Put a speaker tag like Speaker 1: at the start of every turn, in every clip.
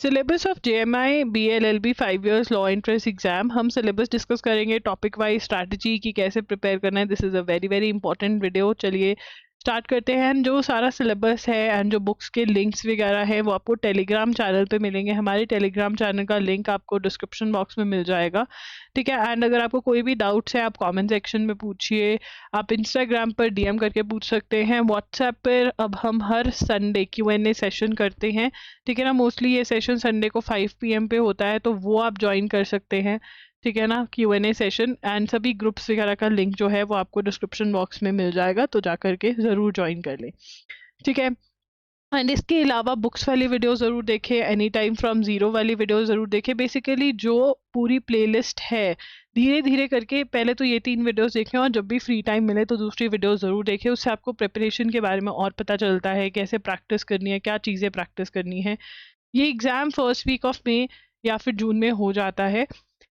Speaker 1: Syllabus of JMI BLLB 5 years law entrance exam. हम syllabus discuss करेंगे, topic wise strategy की कैसे prepare करना है। This is a very very important video. चलिए स्टार्ट करते हैं। जो सारा सिलेबस है एंड जो बुक्स के लिंक्स वगैरह है वो आपको टेलीग्राम चैनल पे मिलेंगे। हमारे टेलीग्राम चैनल का लिंक आपको डिस्क्रिप्शन बॉक्स में मिल जाएगा, ठीक है। एंड अगर आपको कोई भी डाउट्स है आप कमेंट सेक्शन में पूछिए, आप इंस्टाग्राम पर डीएम करके पूछ सकते हैं। व्हाट्सएप पर अब हम हर संडे Q&A सेशन करते हैं, ठीक है ना। मोस्टली ये सेशन संडे को 5 PM पे होता है, तो वो आप ज्वाइन कर सकते हैं, ठीक है ना। Q&A सेशन एंड सभी ग्रुप्स वगैरह का लिंक जो है वो आपको डिस्क्रिप्शन बॉक्स में मिल जाएगा, तो जा करके ज़रूर ज्वाइन कर लें, ठीक है। एंड इसके अलावा बुक्स वाली वीडियो ज़रूर देखें, एनी टाइम फ्रॉम ज़ीरो वाली वीडियो ज़रूर देखें। बेसिकली जो पूरी प्लेलिस्ट है, धीरे धीरे करके पहले तो ये 3 वीडियोस देखें और जब भी फ्री टाइम मिले तो दूसरी वीडियो ज़रूर देखें। उससे आपको प्रिपरेशन के बारे में और पता चलता है, कैसे प्रैक्टिस करनी है, क्या चीज़ें प्रैक्टिस करनी है। ये exam first week of May या फिर जून में हो जाता है,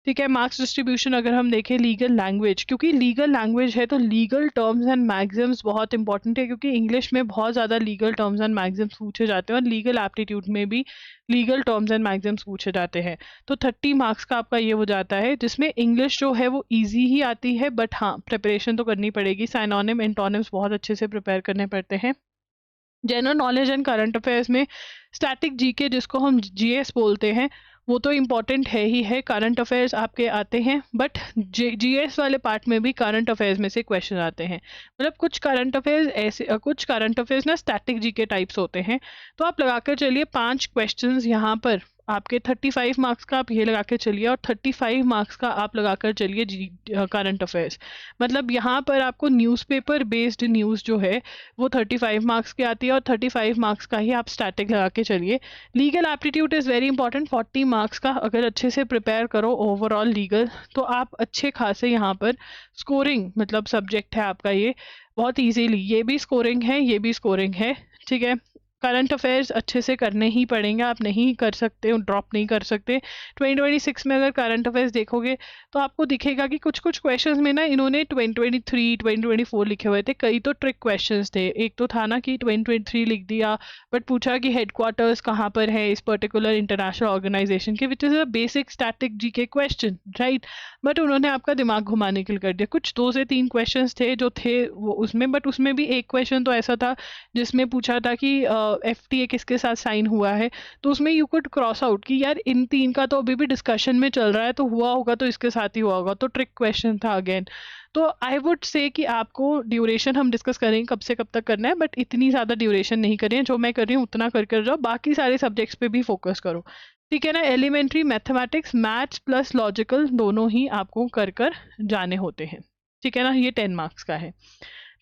Speaker 1: ठीक है। मार्क्स डिस्ट्रीब्यूशन अगर हम देखें, लीगल लैंग्वेज, क्योंकि लीगल लैंग्वेज है तो लीगल टर्म्स एंड मैक्सिम्स बहुत इंपॉर्टेंट है, क्योंकि इंग्लिश में बहुत ज़्यादा लीगल टर्म्स एंड मैक्सिम्स पूछे जाते हैं और लीगल एप्टीट्यूड में भी लीगल टर्म्स एंड मैक्सिम्स पूछे जाते हैं। तो 30 मार्क्स का आपका ये हो जाता है, जिसमें इंग्लिश जो है वो ईजी ही आती है, बट हाँ प्रिपरेशन तो करनी पड़ेगी। साइनोनिम एंटोनिम्स बहुत अच्छे से प्रिपेयर करने पड़ते हैं। General knowledge and current affairs में स्टैटिक जीके, जिसको हम जीएस बोलते हैं, वो तो इम्पॉर्टेंट है ही है। करंट अफेयर्स आपके आते हैं, बट जीएस वाले पार्ट में भी करंट अफेयर्स में से क्वेश्चन आते हैं। मतलब कुछ करंट अफेयर्स ऐसे, कुछ करंट अफेयर्स ना स्टैटिक जीके टाइप्स होते हैं। तो आप लगाकर चलिए 5 क्वेश्चंस यहाँ पर आपके 35 मार्क्स का आप ये लगा के चलिए, और 35 मार्क्स का आप लगाकर चलिए करंट अफेयर्स। मतलब यहाँ पर आपको न्यूज़पेपर बेस्ड न्यूज़ जो है वो 35 मार्क्स की आती है, और 35 मार्क्स का ही आप स्टैटिक लगा के चलिए। Legal aptitude is very important, 40 marks का अगर अच्छे से प्रिपेयर करो ओवरऑल लीगल, तो आप अच्छे खासे यहाँ पर स्कोरिंग, मतलब सब्जेक्ट है आपका ये बहुत इजीली, ये भी स्कोरिंग है, ये भी स्कोरिंग है, ठीक है। करंट अफेयर्स अच्छे से करने ही पड़ेंगे, आप नहीं कर सकते, ड्रॉप नहीं कर सकते। 2026 में अगर करंट अफेयर्स देखोगे तो आपको दिखेगा कि कुछ कुछ क्वेश्चंस में ना इन्होंने 2023 2024 लिखे हुए थे। कई तो ट्रिक क्वेश्चंस थे। एक तो था ना कि 2023 लिख दिया, बट पूछा कि हेडक्वार्टर्स कहाँ पर है इस पर्टिकुलर इंटरनेशनल ऑर्गेनाइजेशन के, which is a basic static GK question, right. But उन्होंने आपका दिमाग घुमाने के लिए कर दिया। कुछ 2 से 3 क्वेश्चंस थे जो थे वो उसमें, बट उसमें भी एक क्वेश्चन तो ऐसा था जिसमें पूछा था कि एफटीए किसके साथ साइन हुआ है, तो उसमें यू कुड क्रॉस आउट कि यार इन 3 का तो अभी भी डिस्कशन में चल रहा है, तो हुआ होगा तो इसके साथ ही हुआ होगा। तो ट्रिक क्वेश्चन था अगेन। तो आई वुड से कि आपको ड्यूरेशन हम डिस्कस करेंगे कब से कब तक करना है, बट इतनी ज़्यादा ड्यूरेशन नहीं करें। जो मैं कर रही हूँ उतना कर जाओ, बाकी सारे सब्जेक्ट्स पे भी फोकस करो, ठीक है ना। Elementary mathematics, maths plus logical दोनों ही आपको कर जाने होते हैं, ठीक है ना। ये 10 मार्क्स का है।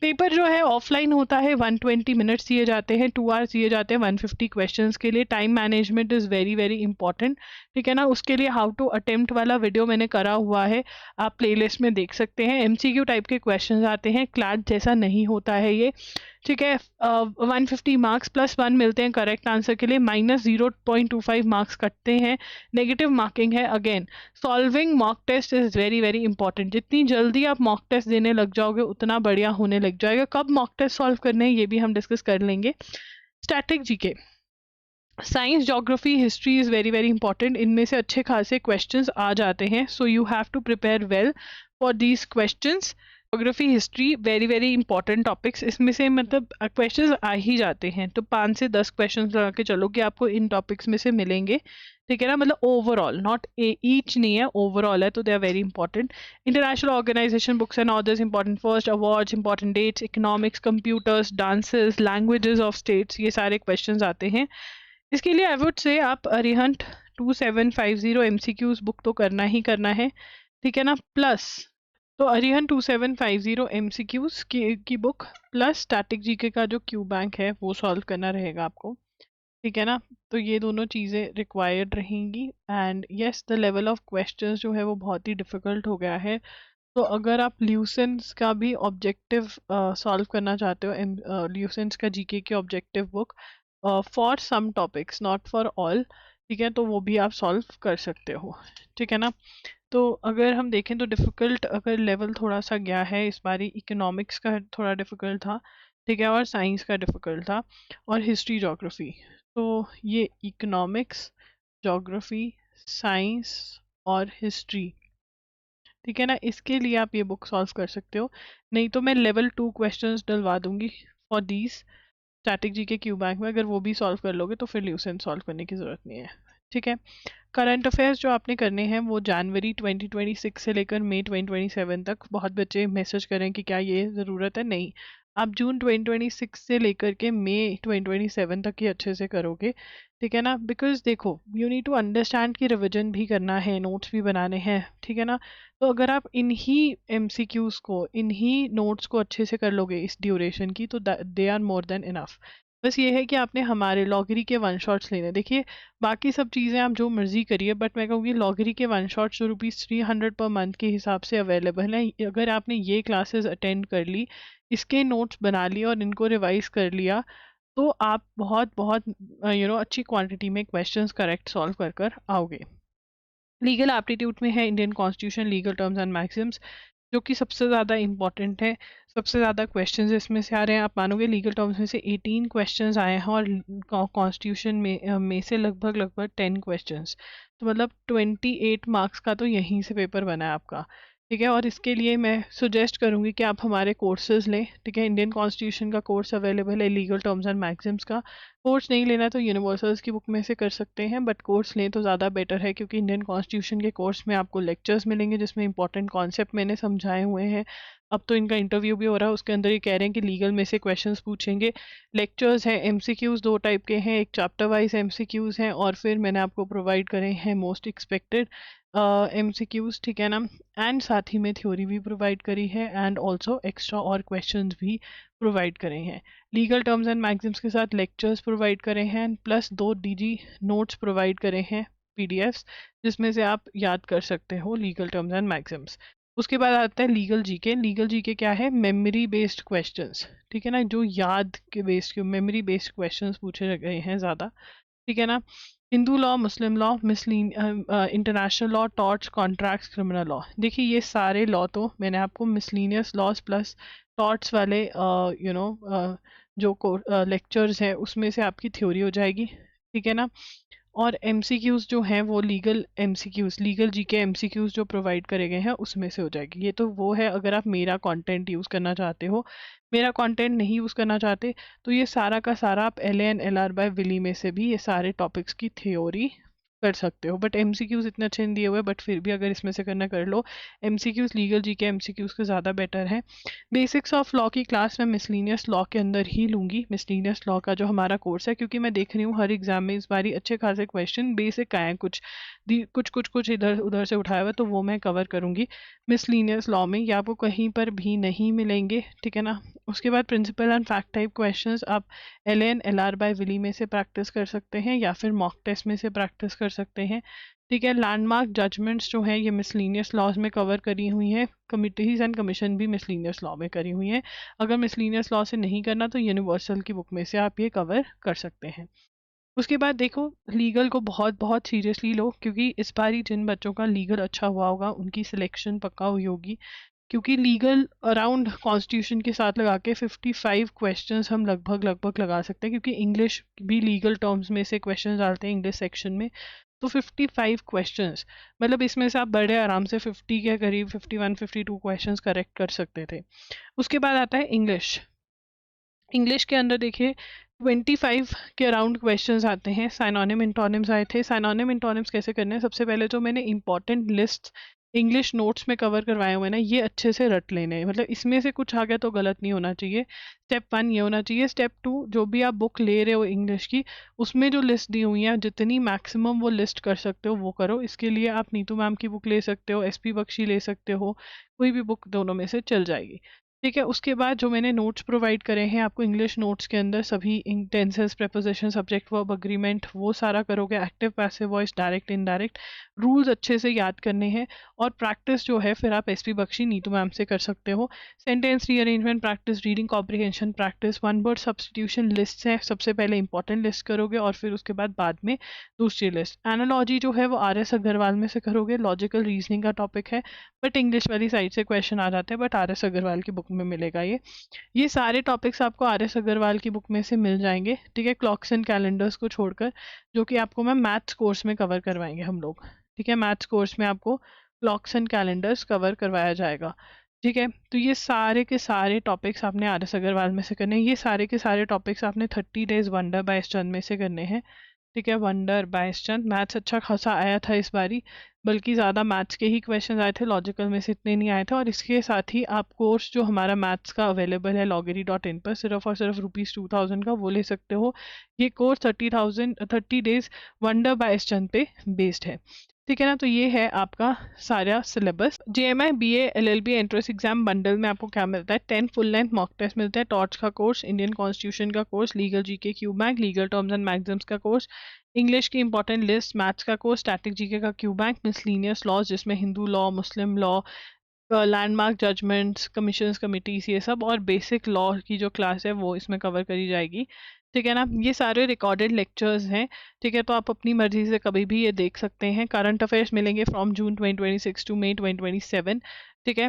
Speaker 1: पेपर जो है ऑफलाइन होता है, 120 मिनट्स दिए जाते हैं, 2 आवर्स दिए जाते हैं 150 क्वेश्चंस के लिए। Time management is very very important, ठीक है ना। उसके लिए हाउ टू अटेम्प्ट वाला वीडियो मैंने करा हुआ है, आप प्लेलिस्ट में देख सकते हैं। एमसीक्यू टाइप के क्वेश्चंस आते हैं, क्लैट जैसा नहीं होता है ये, ठीक है। 150 मार्क्स +1 मिलते हैं करेक्ट आंसर के लिए, -0.25 मार्क्स कटते हैं, नेगेटिव मार्किंग है। Again solving mock test is very very important. जितनी जल्दी आप मॉक टेस्ट देने लग जाओगे उतना बढ़िया होने लग जाएगा। कब मॉक टेस्ट सॉल्व करने हैं ये भी हम डिस्कस कर लेंगे। Static GK, science, geography, history is very very important. इनमें से अच्छे खासे क्वेश्चंस आ जाते हैं, so you have to prepare well for these questions. Geography, history very very important topics, इसमें से मतलब क्वेश्चंस आ ही जाते हैं। तो 5 से 10 क्वेश्चंस लगा के चलो कि आपको इन टॉपिक्स में से मिलेंगे, ठीक है ना। मतलब ओवरऑल, नॉट ईच नहीं है, ओवरऑल है, तो they are very important. International organisation, books and authors important, first awards important, dates, economics, computers, dances, languages of states, ये सारे क्वेश्चंस आते हैं। इसके लिए आई वुड से आप अरिहंट 2750 एमसीक्यूज बुक तो करना ही करना है, ठीक है ना। प्लस तो अरिहंत 2750 एमसीक्यूज की बुक प्लस स्टैटिक जीके का जो क्यू बैंक है वो सॉल्व करना रहेगा आपको, ठीक है ना। तो ये दोनों चीज़ें रिक्वायर्ड रहेंगी। And yes, the level of questions जो है वो बहुत ही डिफ़िकल्ट हो गया है। तो अगर आप ल्यूसेंस का भी ऑब्जेक्टिव सॉल्व करना चाहते हो, ल्यूसेंस का जीके की objective book for some topics not for all, ठीक है, तो वो भी आप सॉल्व कर सकते हो, ठीक है ना। तो अगर हम देखें तो डिफ़िकल्ट अगर लेवल थोड़ा सा गया है इस बारी, इकोनॉमिक्स का थोड़ा डिफ़िकल्ट था, ठीक है, और साइंस का डिफ़िकल्ट था, और हिस्ट्री, ज्योग्राफी। तो ये इकोनॉमिक्स, ज्योग्राफी, साइंस और हिस्ट्री। ठीक है ना, इसके लिए आप ये बुक सॉल्व कर सकते हो। नहीं तो मैं लेवल 2 क्वेश्चंस डलवा दूंगी for these static GK Q bank में, अगर वो भी सॉल्व कर लोगे तो फिर ल्यूसेंट सॉल्व करने की ज़रूरत नहीं है। ठीक है, करंट अफेयर्स जो आपने करने हैं वो जनवरी 2026 से लेकर मई 2027 तक। बहुत बच्चे मैसेज करें कि क्या ये ज़रूरत है, नहीं, आप जून 2026 से लेकर के मई 2027 तक ही अच्छे से करोगे। ठीक है ना, बिकॉज देखो यू नीड टू अंडरस्टैंड कि रिविजन भी करना है, नोट्स भी बनाने हैं। ठीक है ना, तो अगर आप इन्हीं एमसीक्यूज को, इन्हीं नोट्स को अच्छे से कर लोगे इस ड्यूरेशन की, तो they are more than enough. बस ये है कि आपने हमारे लॉगरी के वन शॉट्स लेने। देखिए बाकी सब चीज़ें आप जो मर्जी करिए, बट मैं कहूँगी लॉगरी के वन शॉट्स जो ₹300 पर मंथ के हिसाब से अवेलेबल है। अगर आपने ये क्लासेस अटेंड कर ली, इसके नोट्स बना लिए और इनको रिवाइज कर लिया, तो आप बहुत बहुत अच्छी क्वांटिटी में क्वेश्चंस करेक्ट सॉल्व कर कर आओगे। लीगल एप्टीट्यूड में है Indian constitution, legal terms and Maxim's, जो कि सबसे ज़्यादा इंपॉर्टेंट है। सबसे ज़्यादा क्वेश्चंस इसमें से आ रहे हैं, आप मानोगे लीगल टर्म्स में से 18 क्वेश्चंस आए हैं और कॉन्स्टिट्यूशन में से लगभग 10 क्वेश्चंस। तो मतलब 28 मार्क्स का तो यहीं से पेपर बना है आपका। ठीक है, और इसके लिए मैं सुजेस्ट करूँगी कि आप हमारे कोर्सेज लें। ठीक है, इंडियन कॉन्स्टिट्यूशन का कोर्स अवेलेबल है, लीगल टर्म्स एंड मैक्सिम्स का कोर्स नहीं लेना तो यूनिवर्सल्स की बुक में से कर सकते हैं, बट कोर्स लें तो ज़्यादा बेटर है, क्योंकि इंडियन कॉन्स्टिट्यूशन के कोर्स में आपको लेक्चर्स मिलेंगे जिसमें इंपॉर्टेंट कॉन्सेप्ट मैंने समझाए हुए हैं। अब तो इनका इंटरव्यू भी हो रहा है, उसके अंदर ये कह रहे हैं कि लीगल में से क्वेश्चंस पूछेंगे। लेक्चर्स हैं, एमसीक्यूज 2 टाइप के हैं, एक चैप्टर वाइज एमसीक्यूज हैं और फिर मैंने आपको प्रोवाइड करे हैं मोस्ट एक्सपेक्टेड एमसीक्यूज। ठीक है ना, एंड साथ ही में थ्योरी भी प्रोवाइड करी है एंड ऑल्सो एक्स्ट्रा और क्वेश्चंस भी प्रोवाइड करे हैं। लीगल टर्म्स एंड मैगजीम्स के साथ लेक्चर्स प्रोवाइड करे हैं, प्लस 2 डीजी नोट्स प्रोवाइड करे हैं, पीडीएफ्स, जिसमें से आप याद कर सकते हो लीगल टर्म्स एंड मैगजीम्स। उसके बाद आता है लीगल जीके। लीगल जीके क्या है? Memory based questions. ठीक है ना, जो याद के बेस्ड, मेमोरी बेस्ड क्वेश्चंस पूछे गए हैं ज़्यादा। ठीक है ना, हिंदू लॉ, मुस्लिम law, international law, torts, contracts, criminal law. देखिए ये सारे लॉ तो मैंने आपको मिसलिनियस लॉज प्लस टॉर्ट्स वाले जो लेक्चर्स हैं उसमें से आपकी थ्योरी हो जाएगी। ठीक है ना, और एमसीक्यूज जो हैं वो legal MCQs, legal GK MCQs जो प्रोवाइड करे गए हैं उसमें से हो जाएगी। ये तो वो है अगर आप मेरा कंटेंट यूज़ करना चाहते हो। मेरा कंटेंट नहीं यूज़ करना चाहते तो ये सारा का सारा आप LAN/LR बाय विली में से भी ये सारे टॉपिक्स की थ्योरी कर सकते हो। बट एमसीक्यूज इतने अच्छे नहीं दिए हुए, बट फिर भी अगर इसमें से करना कर लो। एमसीक्यूज लीगल जीके एमसीक्यूज के ज़्यादा बेटर है। बेसिक्स ऑफ लॉ की क्लास मैं मिसलिनियस लॉ के अंदर ही लूँगी। मिसलिनियस लॉ का जो हमारा कोर्स है, क्योंकि मैं देख रही हूँ हर एग्जाम में इस बारी अच्छे खासे क्वेश्चन बेसिक आए हैं, कुछ इधर उधर से उठाया हुआ, तो वो मैं कवर करूँगी मिसलिनियस लॉ में, या आपको कहीं पर भी नहीं मिलेंगे। ठीक है ना, उसके बाद principle and fact type questions आप LAN/LR बाय विली में से प्रैक्टिस कर सकते हैं या फिर मॉक टेस्ट में से प्रैक्टिस कर सकते हैं। ठीक है, लैंडमार्क जजमेंट्स जो हैं ये मिसलिनियस लॉज में कवर करी हुई हैं। कमिटीज एंड कमीशन भी मिसलिनियस लॉ में करी हुई हैं। अगर मिसलिनियस लॉ से नहीं करना तो यूनिवर्सल की बुक में से आप ये कवर कर सकते हैं। उसके बाद देखो लीगल को बहुत बहुत सीरियसली लो, क्योंकि इस बार ही जिन बच्चों का लीगल अच्छा हुआ होगा उनकी सिलेक्शन पक्का हुई होगी। क्योंकि लीगल अराउंड कॉन्स्टिट्यूशन के साथ लगा के 55 क्वेश्चंस हम लगभग लगा सकते हैं, क्योंकि इंग्लिश भी लीगल टर्म्स में से क्वेश्चंस डालते हैं इंग्लिश सेक्शन में। तो 55 क्वेश्चंस, मतलब इसमें से आप बड़े आराम से 50 के करीब 51-52 क्वेश्चंस करेक्ट कर सकते थे। उसके बाद आता है इंग्लिश। इंग्लिश के अंदर देखिए 25 के अराउंड क्वेश्चंस आते हैं। साइनोनिम इंटोनिम्स आए थे। साइनोनिम इंटोनिम्स कैसे करने हैं? सबसे पहले जो मैंने इंपॉर्टेंट लिस्ट इंग्लिश नोट्स में कवर करवाए हुए ना, ये अच्छे से रट लेने हैं। मतलब इसमें से कुछ आ गया तो गलत नहीं होना चाहिए। स्टेप 1 ये होना चाहिए। स्टेप 2, जो भी आप बुक ले रहे हो इंग्लिश की, उसमें जो लिस्ट दी हुई है जितनी मैक्सिमम वो लिस्ट कर सकते हो वो करो। इसके लिए आप नीतू मैम की बुक ले सकते हो, SP बख्शी ले सकते हो, कोई भी बुक दोनों में से चल जाएगी। ठीक है, उसके बाद जो मैंने नोट्स प्रोवाइड करे हैं आपको इंग्लिश नोट्स के अंदर, सभी tenses, preposition, subject, verb, agreement, वो सारा करोगे। Active, passive voice, direct, indirect, rules अच्छे से याद करने हैं। और प्रैक्टिस जो है फिर आप SP बख्शी, नीतू मैम से कर सकते हो। Sentence rearrangement practice, reading comprehension practice, one word substitution list है, सबसे पहले इंपॉर्टेंट लिस्ट करोगे और फिर उसके बाद में दूसरी लिस्ट। एनालॉजी जो है वो RS अग्रवाल में से करोगे। लॉजिकल रीजनिंग का टॉपिक है, बट इंग्लिश वाली साइड से क्वेश्चन आ जाते हैं, बट RS अग्रवाल की बुक में मिलेगा ये सारे टॉपिक्स आपको आर एस अग्रवाल की बुक में से मिल जाएंगे, ठीक है, क्लॉक्स एंड कैलेंडर्स को छोड़कर, जो कि आपको मैं मैथ्स कोर्स में कवर करवाएंगे हम लोग, ठीक है। मैथ्स कोर्स में आपको क्लॉक्स एंड कैलेंडर्स कवर करवाया जाएगा, ठीक है। तो ये सारे के सारे टॉपिक्स आपने आर एस अग्रवाल में से करने हैं, ये सारे के सारे टॉपिक्स आपने 30 डेज वंडर बाय चंद में से करने हैं, ठीक है। वंडर बाय चंद मैथ्स अच्छा खासा आया था इस बारी, बल्कि ज़्यादा मैथ्स के ही क्वेश्चन आए थे, लॉजिकल में से इतने नहीं आए थे। और इसके साथ ही आप कोर्स जो हमारा मैथ्स का अवेलेबल है loggery.in पर सिर्फ और सिर्फ ₹2000 का, वो ले सकते हो। ये कोर्स 30 डेज वंडर बाय चंद पे बेस्ड है, ठीक है ना। तो ये है आपका सारा syllabus. JMI BA LLB entrance exam bundle में आपको क्या मिलता है, 10 फुल लेंथ मॉक टेस्ट मिलते हैं, टॉर्च का कोर्स, इंडियन कॉन्स्टिट्यूशन का course, legal GK Q bank, legal terms and maxims का कोर्स, इंग्लिश की इंपॉर्टेंट लिस्ट, मैथ्स का कोर्स, स्टैटिक जीके का क्यू बैंक, मिसलीनियस लॉज जिसमें हिंदू लॉ, मुस्लिम law, landmark judgments, commissions committees, ये सब, और बेसिक लॉ की जो क्लास है वो इसमें कवर करी जाएगी, ठीक है ना। ये सारे रिकॉर्डेड लेक्चर्स हैं, ठीक है। तो आप अपनी मर्जी से कभी भी ये देख सकते हैं। करंट अफेयर्स मिलेंगे फ्रॉम जून 2026 टू मई 2027, ठीक है।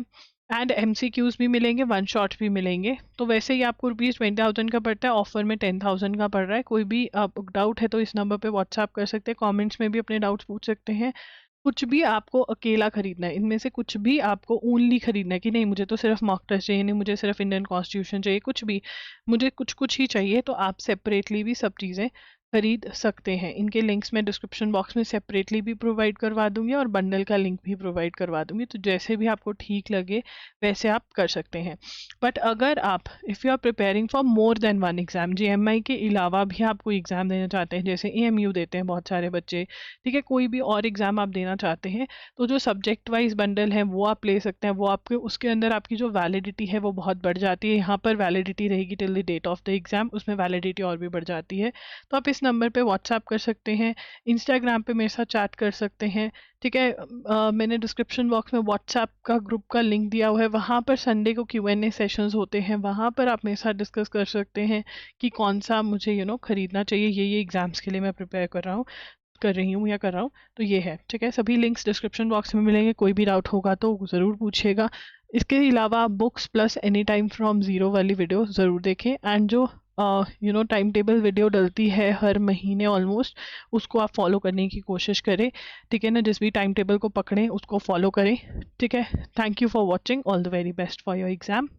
Speaker 1: एंड MCQs भी मिलेंगे, वन शॉट भी मिलेंगे। तो वैसे ही आपको ₹20,000 का पड़ता है, ऑफर में 10,000 का पड़ रहा है। कोई भी आप डाउट है तो इस नंबर पे व्हाट्सअप कर सकते हैं, कमेंट्स में भी अपने डाउट्स पूछ सकते हैं। कुछ भी आपको अकेला खरीदना है, इनमें से कुछ भी आपको ओनली खरीदना है कि नहीं मुझे तो सिर्फ मॉक टेस्ट चाहिए, नहीं मुझे सिर्फ इंडियन कॉन्स्टिट्यूशन चाहिए, कुछ भी, मुझे कुछ कुछ ही चाहिए, तो आप सेपरेटली भी सब चीज़ें खरीद सकते हैं। इनके लिंक्स मैं डिस्क्रिप्शन बॉक्स में सेपरेटली भी प्रोवाइड करवा दूंगी और बंडल का लिंक भी प्रोवाइड करवा दूंगी, तो जैसे भी आपको ठीक लगे वैसे आप कर सकते हैं। बट अगर आप if you are preparing for more than one exam, JMI के अलावा भी आप कोई एग्ज़ाम देना चाहते हैं, जैसे AMU देते हैं बहुत सारे बच्चे, ठीक है, कोई भी और एग्ज़ाम आप देना चाहते हैं, तो जो सब्जेक्ट वाइज बंडल है वो आप ले सकते हैं। वो आपके उसके अंदर आपकी जो वैलिडिटी है वो बहुत बढ़ जाती है। यहाँ पर वैलिडिटी रहेगी till the date of the exam, उसमें वैलिडिटी और भी बढ़ जाती है। तो आप इस नंबर पे व्हाट्सएप कर सकते हैं, इंस्टाग्राम पे मेरे साथ चैट कर सकते हैं, ठीक है। मैंने डिस्क्रिप्शन बॉक्स में व्हाट्सएप का ग्रुप का लिंक दिया हुआ है, वहाँ पर संडे को Q&A सेशंस होते हैं, वहाँ पर आप मेरे साथ डिस्कस कर सकते हैं कि कौन सा मुझे खरीदना चाहिए, ये एग्ज़ाम्स के लिए मैं प्रिपेयर कर रही हूँ या कर रहा हूँ। तो ये है, ठीक है। सभी लिंक्स डिस्क्रिप्शन बॉक्स में मिलेंगे, कोई भी डाउट होगा तो ज़रूर पूछिएगा। इसके अलावा आप books plus any time from zero वाली वीडियो ज़रूर देखें, एंड जो टाइम टेबल वीडियो डलती है हर महीने ऑलमोस्ट, उसको आप फॉलो करने की कोशिश करें, ठीक है ना। जिस भी टाइम टेबल को पकड़ें उसको फॉलो करें, ठीक है। Thank you for watching, all the very best for your exam.